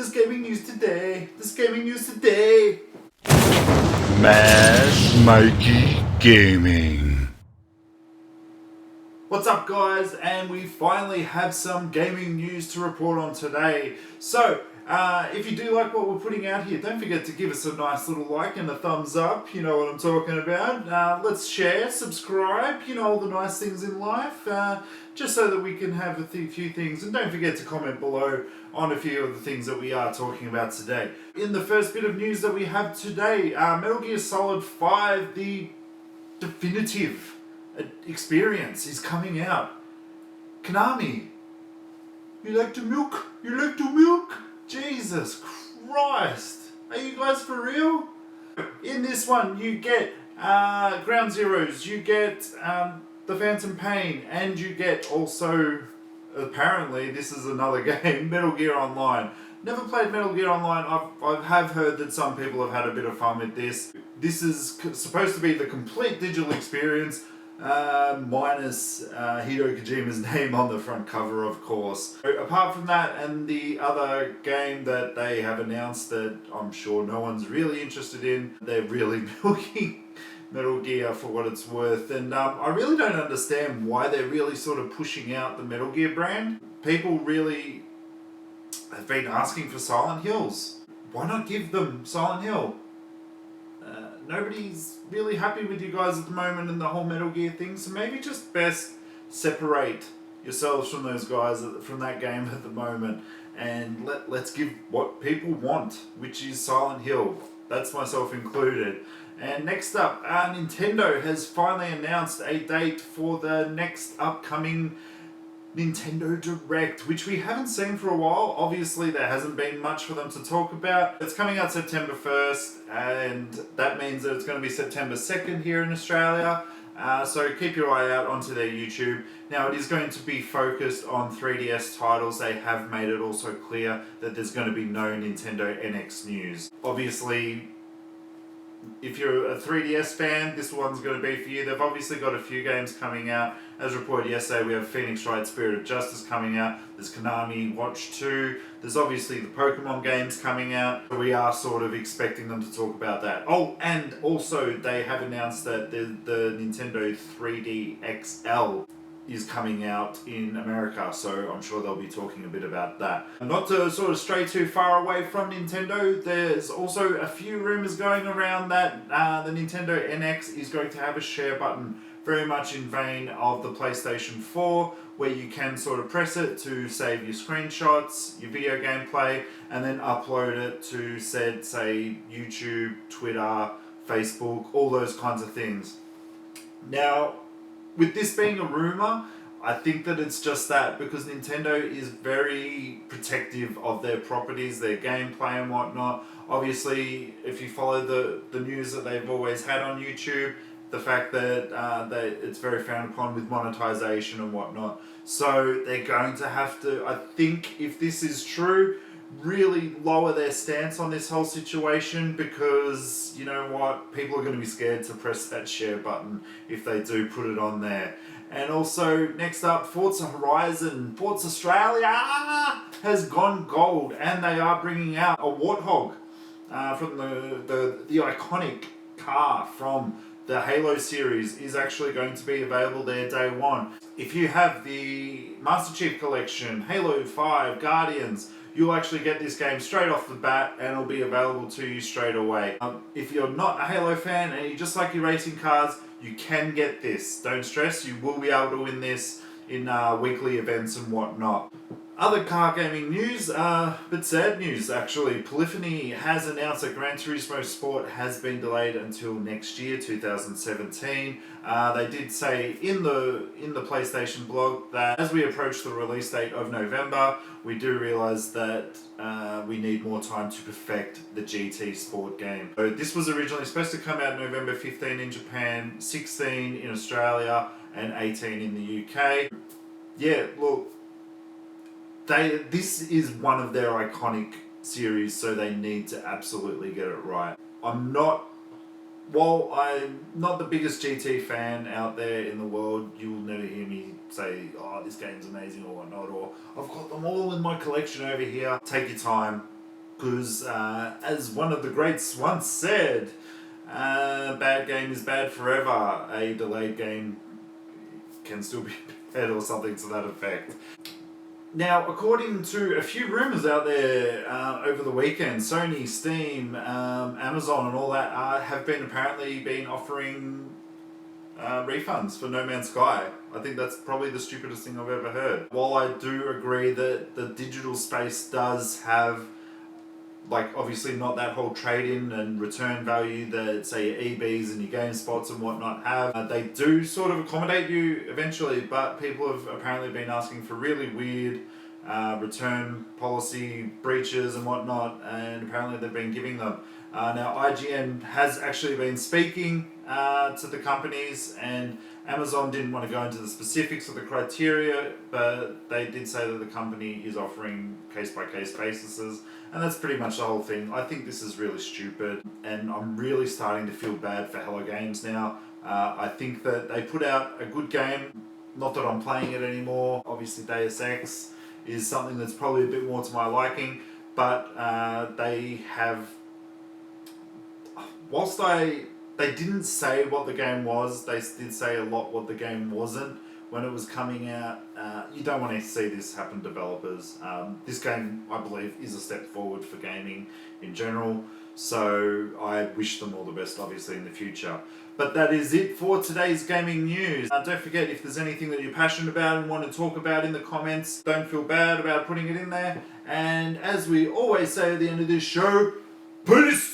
This gaming news today. This gaming news today. Mash Mikey Gaming. What's up, guys? And we finally have some gaming news to report on today. So, if you do like what we're putting out here, don't forget to give us a nice little like and a thumbs up. You know what I'm talking about. Let's share, subscribe, you know, all the nice things in life. Just so that we can have a few things. And don't forget to comment below on a few of the things that we are talking about today. In the first bit of news that we have today, Metal Gear Solid 5, the definitive experience is coming out. Konami, you like to milk? You like to milk? Jesus Christ. Are you guys for real? In this one, you get Ground Zeroes, you get the Phantom Pain, and you get also, apparently, this is another game, Metal Gear Online. Never played Metal Gear Online. I have heard that some people have had a bit of fun with this. This is supposed to be the complete digital experience, minus Hideo Kojima's name on the front cover, of course. So, apart from that, and the other game that they have announced that I'm sure no one's really interested in, they're really milking Metal Gear for what it's worth. And I really don't understand why they're really sort of pushing out the Metal Gear brand. People really have been asking for Silent Hills. Why not give them Silent Hill? Nobody's really happy with you guys at the moment in the whole Metal Gear thing, so maybe just best separate yourselves from those guys from that game at the moment, and let's give what people want, which is Silent Hill. That's myself included. And next up, Nintendo has finally announced a date for the next upcoming Nintendo Direct, which we haven't seen for a while. Obviously, there hasn't been much for them to talk about. It's coming out September 1st, and that means that it's going to be September 2nd here in Australia. So keep your eye out onto their YouTube. Now, it is going to be focused on 3DS titles. They have made it also clear that there's going to be no Nintendo NX news. Obviously, if you're a 3DS fan, this one's going to be for you. They've obviously got a few games coming out. As reported yesterday, we have Phoenix Wright Spirit of Justice coming out. There's Konami Watch 2. There's obviously the Pokemon games coming out. We are sort of expecting them to talk about that. Oh, and also they have announced that the Nintendo 3D XL is coming out in America, so I'm sure they'll be talking a bit about that. And not to sort of stray too far away from Nintendo, there's also a few rumors going around that the Nintendo NX is going to have a share button, very much in vein of the PlayStation 4, where you can sort of press it to save your screenshots, your video gameplay, and then upload it to said, say, YouTube, Twitter, Facebook, all those kinds of things. Now, with this being a rumor, I think that it's just that because Nintendo is very protective of their properties, their gameplay and whatnot. Obviously, if you follow the news that they've always had on YouTube, the fact that it's very frowned upon with monetization and whatnot. So they're going to have to, I think, if this is true, really lower their stance on this whole situation, because you know what, people are going to be scared to press that share button if they do put it on there. And also, next up, Forza Horizon, Forza Australia has gone gold, and they are bringing out a Warthog from the iconic car from the Halo series is actually going to be available there day one. If you have the Master Chief Collection, Halo 5, Guardians, you'll actually get this game straight off the bat and it'll be available to you straight away. If you're not a Halo fan and you just like your racing cars, you can get this. Don't stress, you will be able to win this in weekly events and whatnot. Other car gaming news, but sad news actually. Polyphony has announced that Gran Turismo Sport has been delayed until next year, 2017. They did say in the PlayStation blog that as we approach the release date of November, we do realise that we need more time to perfect the GT Sport game. So this was originally supposed to come out November 15 in Japan, 16 in Australia, and 18 in the UK. Yeah, look, this is one of their iconic series, so they need to absolutely get it right. While I'm not the biggest GT fan out there in the world, you'll never hear me say, oh, this game's amazing or whatnot, or I've got them all in my collection over here. Take your time, because as one of the greats once said, bad game is bad forever. A delayed game can still be bad, or something to that effect. Now, according to a few rumours out there over the weekend, Sony, Steam, Amazon and all that have apparently been offering refunds for No Man's Sky. I think that's probably the stupidest thing I've ever heard. While I do agree that the digital space does have, like, obviously not that whole trade-in and return value that, say, your EBs and your GameSpots and whatnot have. They do sort of accommodate you eventually, but people have apparently been asking for really weird return policy breaches and whatnot, and apparently they've been giving them. Now, IGN has actually been speaking to the companies, and Amazon didn't want to go into the specifics of the criteria, but they did say that the company is offering case-by-case basis, and that's pretty much the whole thing. I think this is really stupid, and I'm really starting to feel bad for Hello Games now. I think that they put out a good game, not that I'm playing it anymore. Obviously Deus Ex is something that's probably a bit more to my liking, but they have... Whilst they didn't say what the game was, they did say a lot what the game wasn't when it was coming out. You don't want to see this happen to developers. This game, I believe, is a step forward for gaming in general, so I wish them all the best, obviously, in the future. But that is it for today's gaming news. Don't forget, if there's anything that you're passionate about and want to talk about in the comments, don't feel bad about putting it in there. And as we always say at the end of this show, peace!